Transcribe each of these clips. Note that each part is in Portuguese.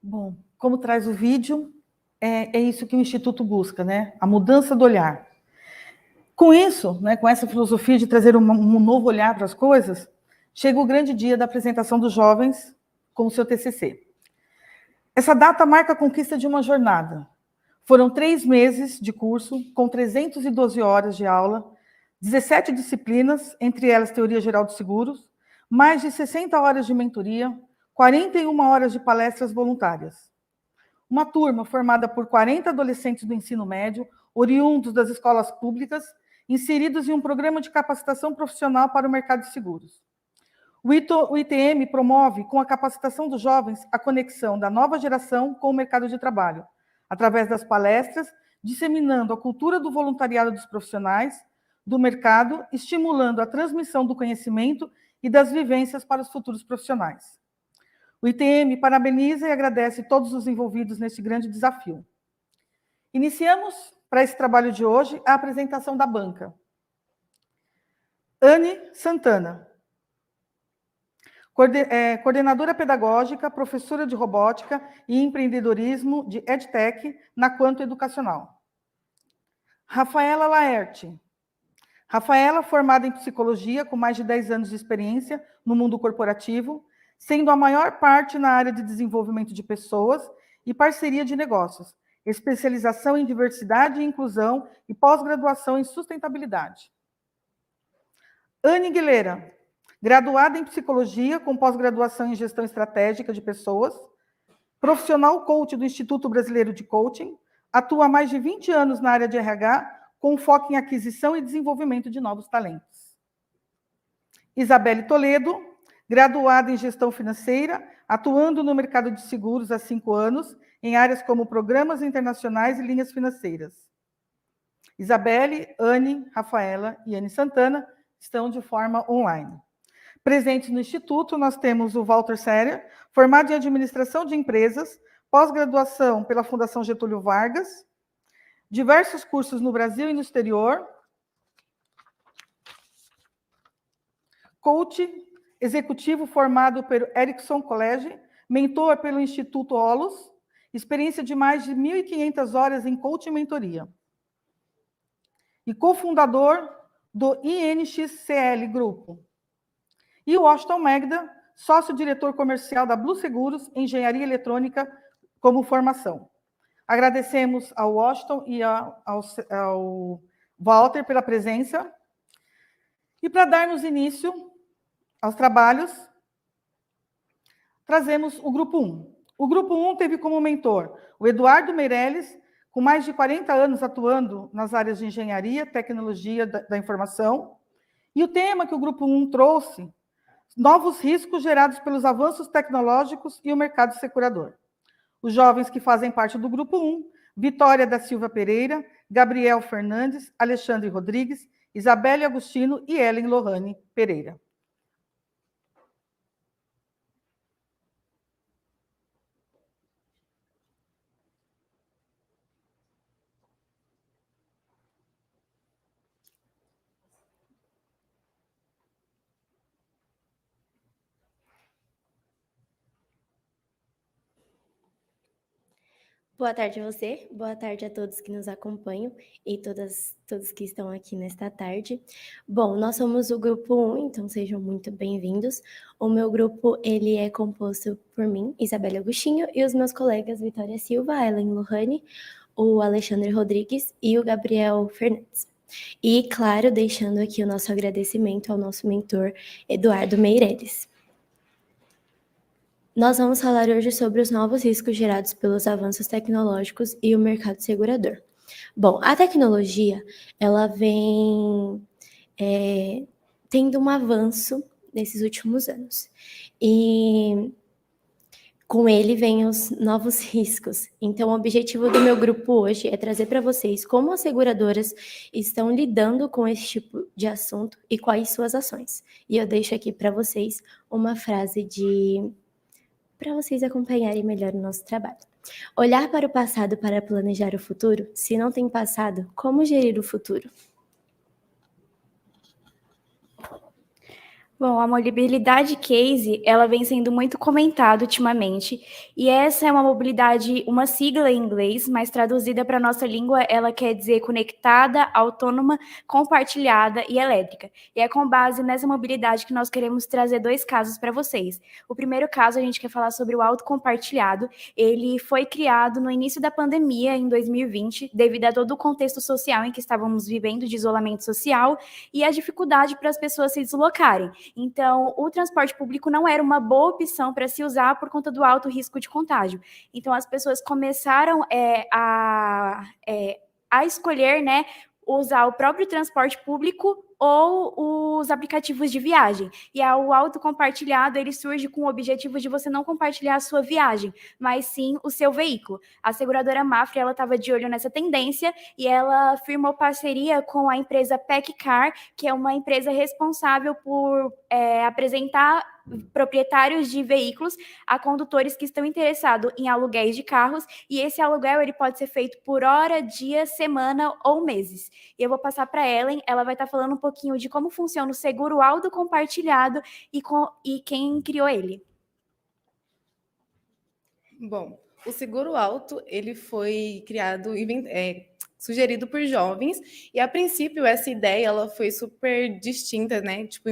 Bom, como traz o vídeo, é isso que o Instituto busca, né? A mudança do olhar. Com isso, né, com essa filosofia de trazer um novo olhar para as coisas, chega o grande dia da apresentação dos jovens com o seu TCC. Essa data marca a conquista de uma jornada. Foram 3 meses de curso, com 312 horas de aula, 17 disciplinas, entre elas Teoria Geral de Seguros, mais de 60 horas de mentoria, 41 horas de palestras voluntárias. Uma turma formada por 40 adolescentes do ensino médio, oriundos das escolas públicas, inseridos em um programa de capacitação profissional para o mercado de seguros. O ITM promove, com a capacitação dos jovens, a conexão da nova geração com o mercado de trabalho, através das palestras, disseminando a cultura do voluntariado dos profissionais, do mercado, estimulando a transmissão do conhecimento e das vivências para os futuros profissionais. O ITM parabeniza e agradece todos os envolvidos neste grande desafio. Iniciamos, para esse trabalho de hoje, a apresentação da banca. Anne Santana, coordenadora pedagógica, professora de robótica e empreendedorismo de EdTech na Quanto Educacional. Rafaela Laerte. Rafaela, formada em psicologia, com mais de 10 anos de experiência no mundo corporativo, sendo a maior parte na área de desenvolvimento de pessoas e parceria de negócios, especialização em diversidade e inclusão e pós-graduação em sustentabilidade. Anne Guilera, graduada em psicologia, com pós-graduação em gestão estratégica de pessoas, profissional coach do Instituto Brasileiro de Coaching, atua há mais de 20 anos na área de RH, com foco em aquisição e desenvolvimento de novos talentos. Isabelle Toledo, graduada em gestão financeira, atuando no mercado de seguros há 5 anos, em áreas como programas internacionais e linhas financeiras. Isabelle, Anne, Rafaela e Anne Santana estão de forma online. Presentes no Instituto, nós temos o Walter Serer, formado em Administração de Empresas, pós-graduação pela Fundação Getúlio Vargas, diversos cursos no Brasil e no exterior, coach executivo formado pelo Erickson College, mentor pelo Instituto Olos, experiência de mais de 1.500 horas em coaching e mentoria. E cofundador do INXCL Grupo. E o Washington Magda, sócio-diretor comercial da Blue Seguros, Engenharia Eletrônica, como formação. Agradecemos ao Washington e ao Walter pela presença. E para darmos início aos trabalhos, trazemos o Grupo 1. O Grupo 1 teve como mentor o Eduardo Meirelles, com mais de 40 anos atuando nas áreas de engenharia, tecnologia da informação. E o tema que o Grupo 1 trouxe, novos riscos gerados pelos avanços tecnológicos e o mercado segurador. Os jovens que fazem parte do Grupo 1, Vitória da Silva Pereira, Gabriel Fernandes, Alexandre Rodrigues, Isabelle Agostino e Ellen Lohane Pereira. Boa tarde a você, boa tarde a todos que nos acompanham e todos que estão aqui nesta tarde. Bom, nós somos o Grupo 1, então sejam muito bem-vindos. O meu grupo, ele é composto por mim, Isabelle Agostinho, e os meus colegas Vitória Silva, a Ellen Lohane, o Alexandre Rodrigues e o Gabriel Fernandes. E, claro, deixando aqui o nosso agradecimento ao nosso mentor, Eduardo Meirelles. Nós vamos falar hoje sobre os novos riscos gerados pelos avanços tecnológicos e o mercado segurador. Bom, a tecnologia, ela vem tendo um avanço nesses últimos anos. E com ele vem os novos riscos. Então, o objetivo do meu grupo hoje é trazer para vocês como as seguradoras estão lidando com esse tipo de assunto e quais suas ações. E eu deixo aqui para vocês uma frase para vocês acompanharem melhor o nosso trabalho. Olhar para o passado para planejar o futuro? Se não tem passado, como gerir o futuro? Bom, a mobilidade case, ela vem sendo muito comentada ultimamente, e essa é uma mobilidade, uma sigla em inglês, mas traduzida para a nossa língua, ela quer dizer conectada, autônoma, compartilhada e elétrica. E é com base nessa mobilidade que nós queremos trazer 2 casos para vocês. O primeiro caso, a gente quer falar sobre o auto compartilhado. Ele foi criado no início da pandemia, em 2020, devido a todo o contexto social em que estávamos vivendo, de isolamento social, e a dificuldade para as pessoas se deslocarem. Então, o transporte público não era uma boa opção para se usar por conta do alto risco de contágio. Então, as pessoas começaram a escolher, né, usar o próprio transporte público ou os aplicativos de viagem. E o auto compartilhado, ele surge com o objetivo de você não compartilhar a sua viagem, mas sim o seu veículo. A seguradora Mafre, ela estava de olho nessa tendência e ela firmou parceria com a empresa PECCAR, que é uma empresa responsável por apresentar proprietários de veículos a condutores que estão interessados em aluguéis de carros, e esse aluguel ele pode ser feito por hora, dia, semana ou meses. E eu vou passar para a Ellen, ela vai estar falando um pouquinho de como funciona o seguro auto compartilhado e quem criou ele. Bom, o seguro auto, ele foi criado, sugerido por jovens, e a princípio essa ideia ela foi super distinta, né? Tipo,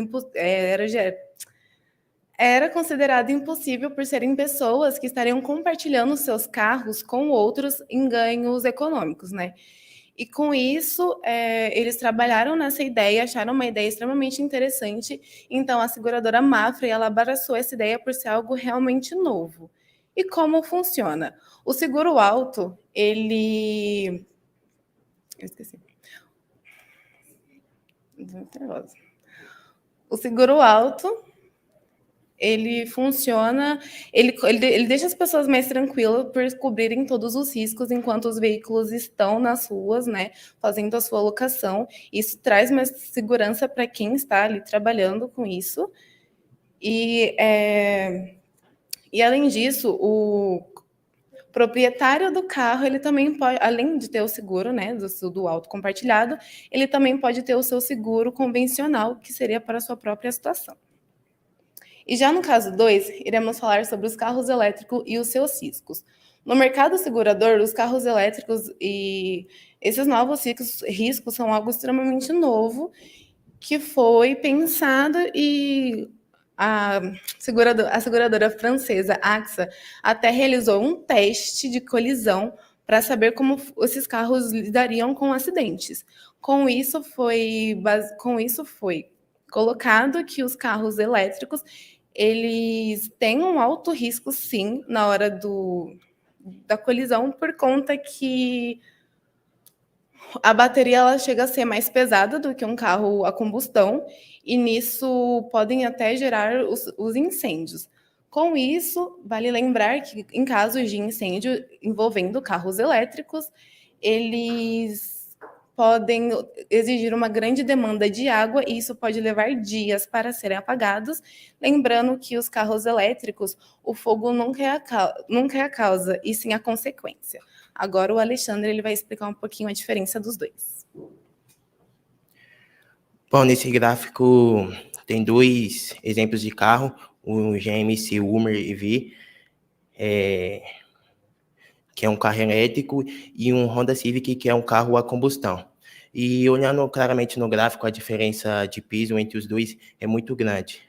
era considerado impossível por serem pessoas que estariam compartilhando seus carros com outros em ganhos econômicos, né? E com isso, eles trabalharam nessa ideia, acharam uma ideia extremamente interessante. Então, a seguradora Mafre, ela abraçou essa ideia por ser algo realmente novo. E como funciona? O seguro auto, ele... Eu esqueci. O seguro auto, ele funciona, ele deixa as pessoas mais tranquilas por cobrirem todos os riscos enquanto os veículos estão nas ruas, né, fazendo a sua locação. Isso traz mais segurança para quem está ali trabalhando com isso. E além disso, o proprietário do carro, ele também pode, além de ter o seguro, né, do auto compartilhado, ele também pode ter o seu seguro convencional, que seria para a sua própria situação. E já no caso 2, iremos falar sobre os carros elétricos e os seus riscos. No mercado segurador, os carros elétricos e esses novos riscos são algo extremamente novo que foi pensado e a seguradora francesa AXA até realizou um teste de colisão para saber como esses carros lidariam com acidentes. Com isso foi colocado que os carros elétricos eles têm um alto risco, sim, na hora da colisão, por conta que a bateria ela chega a ser mais pesada do que um carro a combustão, e nisso podem até gerar os incêndios. Com isso, vale lembrar que em casos de incêndio envolvendo carros elétricos, eles podem exigir uma grande demanda de água e isso pode levar dias para serem apagados. Lembrando que os carros elétricos, o fogo nunca é a causa, e sim a consequência. Agora o Alexandre ele vai explicar um pouquinho a diferença dos dois. Bom, nesse gráfico tem 2 exemplos de carro, o GMC Hummer EV, que é um carro elétrico, e um Honda Civic, que é um carro a combustão. E olhando claramente no gráfico, a diferença de piso entre os dois é muito grande.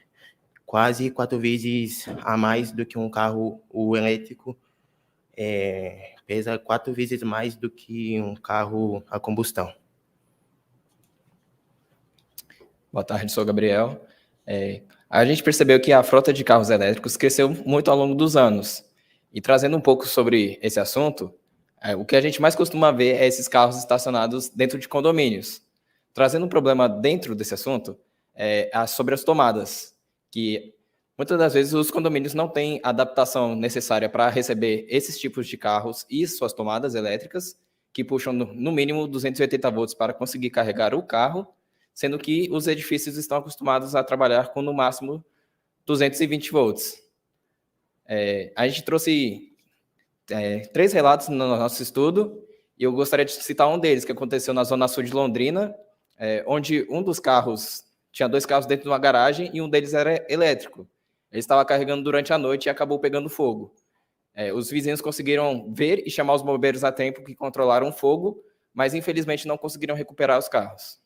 Quase 4 vezes a mais do que um carro elétrico, pesa 4 vezes mais do que um carro a combustão. Boa tarde, sou o Gabriel. A gente percebeu que a frota de carros elétricos cresceu muito ao longo dos anos. E trazendo um pouco sobre esse assunto, o que a gente mais costuma ver é esses carros estacionados dentro de condomínios. Trazendo um problema dentro desse assunto, sobre as tomadas, que muitas das vezes os condomínios não têm a adaptação necessária para receber esses tipos de carros e suas tomadas elétricas, que puxam no mínimo 280 volts para conseguir carregar o carro, sendo que os edifícios estão acostumados a trabalhar com no máximo 220 volts. A gente trouxe 3 relatos no nosso estudo, e eu gostaria de citar um deles, que aconteceu na Zona Sul de Londrina, onde um dos carros tinha 2 carros dentro de uma garagem e um deles era elétrico. Ele estava carregando durante a noite e acabou pegando fogo. Os vizinhos conseguiram ver e chamar os bombeiros a tempo, que controlaram o fogo, mas infelizmente não conseguiram recuperar os carros.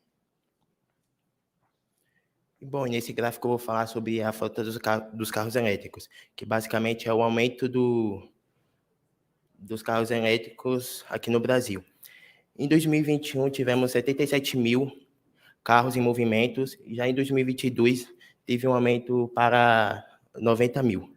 Bom, nesse gráfico eu vou falar sobre a frota dos carros elétricos, que basicamente é o aumento dos carros elétricos aqui no Brasil. Em 2021, tivemos 77 mil carros em movimentos, e já em 2022 teve um aumento para 90 mil.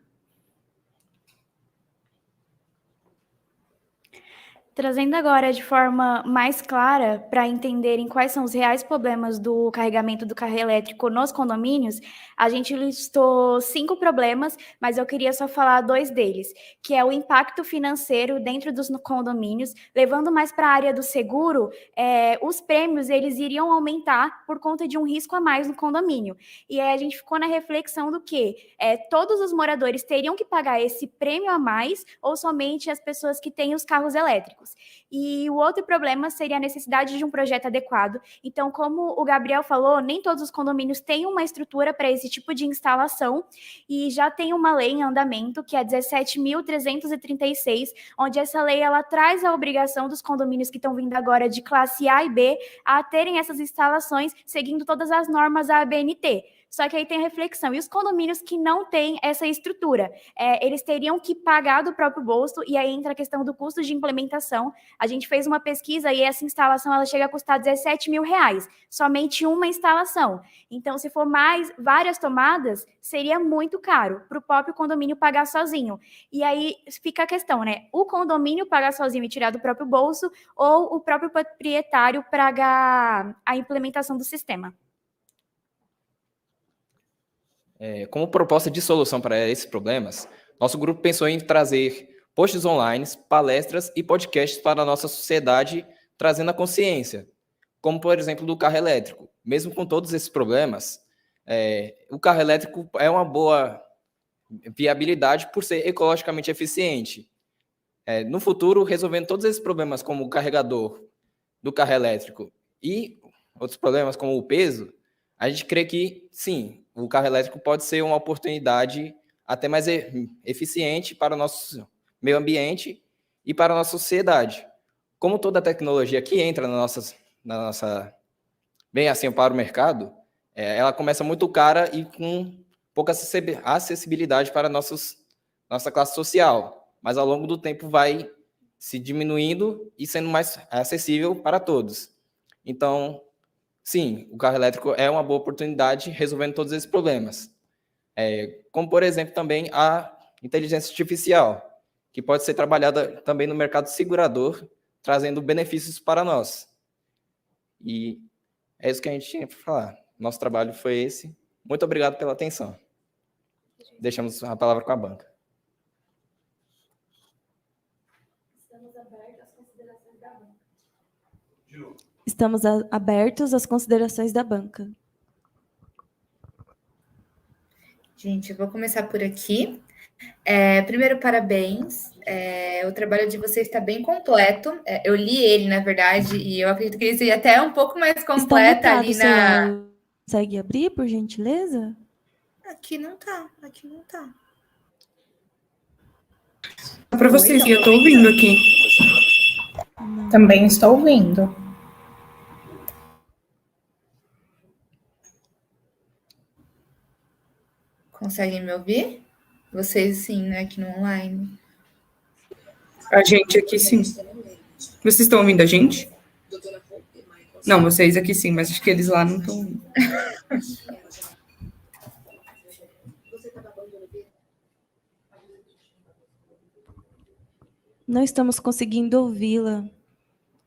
Trazendo agora de forma mais clara para entenderem quais são os reais problemas do carregamento do carro elétrico nos condomínios, a gente listou 5 problemas, mas eu queria só falar 2 deles, que é o impacto financeiro dentro dos condomínios, levando mais para a área do seguro, os prêmios eles iriam aumentar por conta de um risco a mais no condomínio. E aí a gente ficou na reflexão do que todos os moradores teriam que pagar esse prêmio a mais ou somente as pessoas que têm os carros elétricos. E o outro problema seria a necessidade de um projeto adequado. Então, como o Gabriel falou, nem todos os condomínios têm uma estrutura para esse tipo de instalação, e já tem uma lei em andamento, que é a 17.336, onde essa lei ela traz a obrigação dos condomínios que estão vindo agora de classe A e B a terem essas instalações seguindo todas as normas da ABNT. Só que aí tem a reflexão. E os condomínios que não têm essa estrutura? Eles teriam que pagar do próprio bolso, e aí entra a questão do custo de implementação. A gente fez uma pesquisa e essa instalação ela chega a custar R$17 mil, somente uma instalação. Então, se for mais várias tomadas, seria muito caro para o próprio condomínio pagar sozinho. E aí fica a questão, né? O condomínio pagar sozinho e tirar do próprio bolso, ou o próprio proprietário pagar a implementação do sistema? Como proposta de solução para esses problemas, nosso grupo pensou em trazer posts online, palestras e podcasts para a nossa sociedade, trazendo a consciência, como, por exemplo, do carro elétrico. Mesmo com todos esses problemas, o carro elétrico é uma boa viabilidade por ser ecologicamente eficiente. No futuro, resolvendo todos esses problemas, como o carregador do carro elétrico e outros problemas, como o peso, a gente crê que, sim, o carro elétrico pode ser uma oportunidade até mais eficiente para o nosso meio ambiente e para a nossa sociedade. Como toda tecnologia que entra na nossa bem assim para o mercado, ela começa muito cara e com pouca acessibilidade para nossa classe social, mas ao longo do tempo vai se diminuindo e sendo mais acessível para todos. Então, sim, o carro elétrico é uma boa oportunidade resolvendo todos esses problemas. Como, por exemplo, também a inteligência artificial, que pode ser trabalhada também no mercado segurador, trazendo benefícios para nós. E é isso que a gente tinha para falar. Nosso trabalho foi esse. Muito obrigado pela atenção. Deixamos a palavra com a banca. Estamos abertos às considerações da banca. Gente, eu vou começar por aqui. Primeiro, parabéns. O trabalho de vocês está bem completo. Eu li ele, na verdade, e eu acredito que ele seja até um pouco mais completo ali na... Consegue abrir, por gentileza? Aqui não tá. Para vocês, eu estou ouvindo aqui. Também estou ouvindo. Conseguem me ouvir? Vocês sim, né? Aqui no online. A gente aqui sim. Vocês estão ouvindo a gente? Não, vocês aqui sim, mas acho que eles lá não estão ouvindo. Não estamos conseguindo ouvi-la.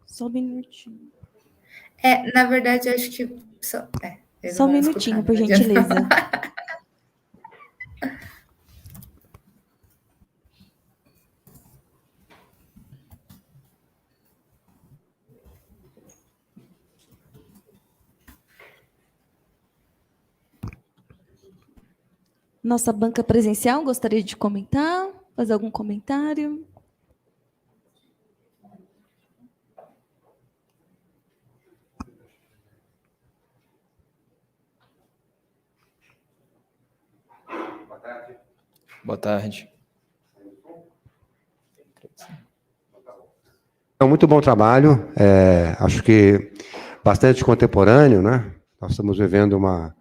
Só um minutinho. Na verdade, acho que... Só um minutinho, por gentileza. Nossa banca presencial, gostaria de comentar? Fazer algum comentário? Boa tarde. É um muito bom trabalho, acho que bastante contemporâneo, né? Nós estamos vivendo um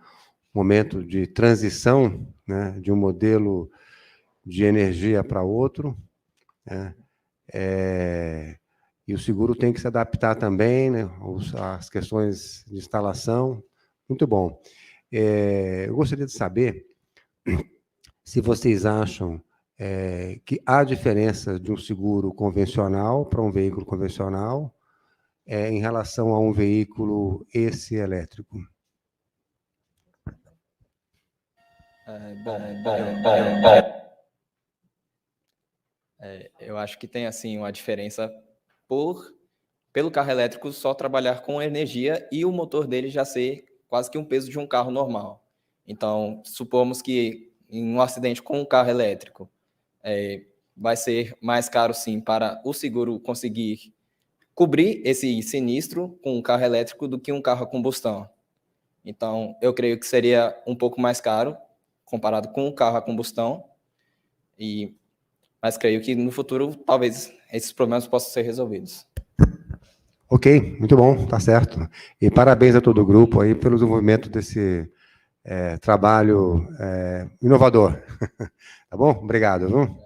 momento de transição, né, de um modelo de energia para outro, né? E o seguro tem que se adaptar também, né, às questões de instalação. Muito bom. Eu gostaria de saber se vocês acham que há diferença de um seguro convencional para um veículo convencional em relação a um veículo esse elétrico. Eu acho que tem assim uma diferença pelo carro elétrico só trabalhar com energia e o motor dele já ser quase que um peso de um carro normal. Então, supomos que em um acidente com um carro elétrico vai ser mais caro, sim, para o seguro conseguir cobrir esse sinistro com um carro elétrico do que um carro a combustão. Então, eu creio que seria um pouco mais caro comparado com um carro a combustão, mas creio que no futuro, talvez, esses problemas possam ser resolvidos. Ok, muito bom, tá certo. E parabéns a todo o grupo aí pelo desenvolvimento desse trabalho inovador. Tá bom? Obrigado, viu?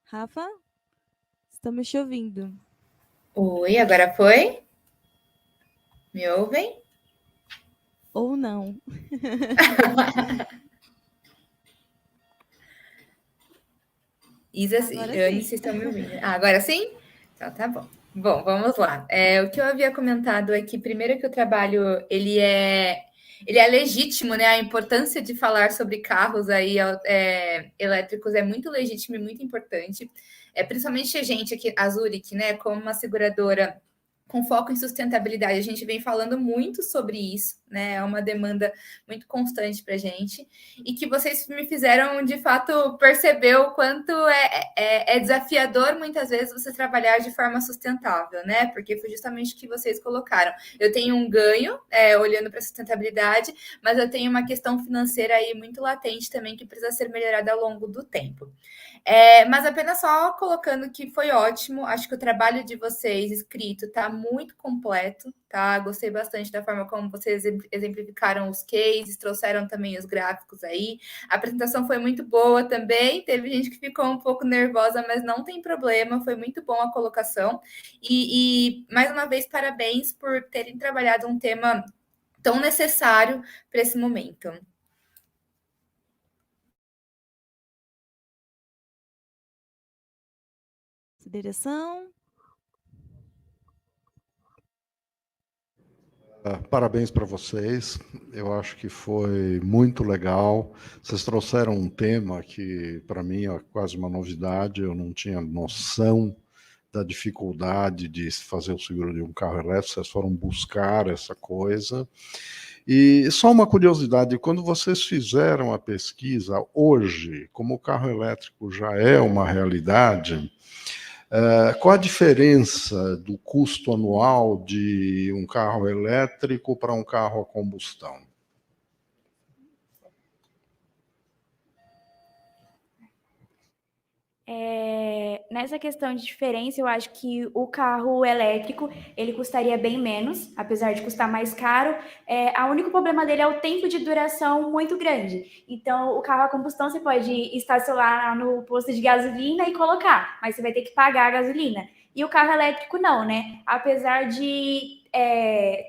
Rafa, estamos te ouvindo. Oi, agora foi? Me ouvem? Ou não. Isa, vocês estão me ouvindo? Agora sim? Então tá bom. Bom, vamos lá. O que eu havia comentado é que, primeiro, que o trabalho ele é legítimo, né? A importância de falar sobre carros aí elétricos é muito legítimo e muito importante. Principalmente a gente aqui, a Zurich, né? Como uma seguradora com foco em sustentabilidade, a gente vem falando muito sobre isso, né? É uma demanda muito constante para a gente, e que vocês me fizeram, de fato, perceber o quanto é desafiador, muitas vezes, você trabalhar de forma sustentável, né? Porque foi justamente o que vocês colocaram. Eu tenho um ganho, olhando para a sustentabilidade, mas eu tenho uma questão financeira aí muito latente também, que precisa ser melhorada ao longo do tempo. Mas apenas só colocando que foi ótimo, acho que o trabalho de vocês escrito está muito completo, tá? Gostei bastante da forma como vocês exemplificaram os cases, trouxeram também os gráficos aí. A apresentação foi muito boa também, teve gente que ficou um pouco nervosa, mas não tem problema, foi muito bom a colocação. E mais uma vez, parabéns por terem trabalhado um tema tão necessário para esse momento. Direção. Parabéns para vocês, eu acho que foi muito legal. Vocês trouxeram um tema que, para mim, é quase uma novidade, eu não tinha noção da dificuldade de fazer o seguro de um carro elétrico, vocês foram buscar essa coisa. E só uma curiosidade, quando vocês fizeram a pesquisa, hoje, como o carro elétrico já é uma realidade, qual a diferença do custo anual de um carro elétrico para um carro a combustão? Nessa questão de diferença, eu acho que o carro elétrico, ele custaria bem menos, apesar de custar mais caro. O único problema dele é o tempo de duração muito grande. Então, o carro a combustão, você pode estacionar no posto de gasolina e colocar, mas você vai ter que pagar a gasolina. E o carro elétrico não, né? Apesar de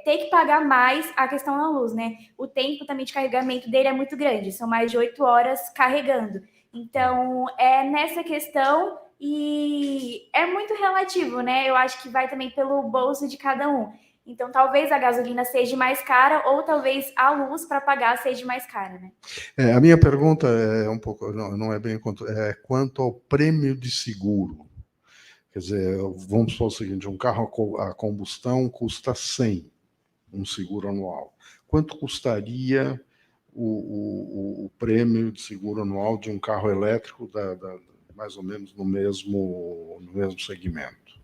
ter que pagar mais, a questão da luz, né? O tempo também de carregamento dele é muito grande, são mais de 8 horas carregando. Então, nessa questão, e é muito relativo, né? Eu acho que vai também pelo bolso de cada um. Então, talvez a gasolina seja mais cara ou talvez a luz para pagar seja mais cara, né? A minha pergunta é um pouco, não é bem quanto ao prêmio de seguro. Quer dizer, vamos supor o seguinte, um carro a combustão custa 100, um seguro anual. Quanto custaria o prêmio de seguro anual de um carro elétrico mais ou menos no mesmo segmento?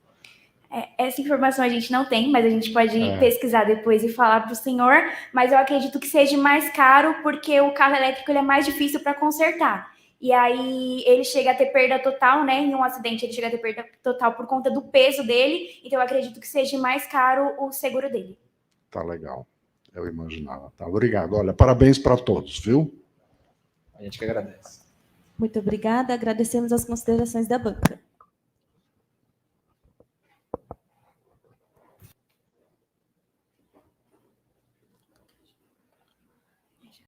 Essa informação a gente não tem, mas a gente pode É. pesquisar depois e falar para o senhor. Mas eu acredito que seja mais caro porque o carro elétrico ele é mais difícil para consertar. E aí ele chega a ter perda total, né? Em um acidente ele chega a ter perda total por conta do peso dele. Então eu acredito que seja mais caro o seguro dele. Tá legal. Eu imaginava. Tá, obrigado. Olha, parabéns para todos, viu? A gente que agradece. Muito obrigada. Agradecemos as considerações da banca.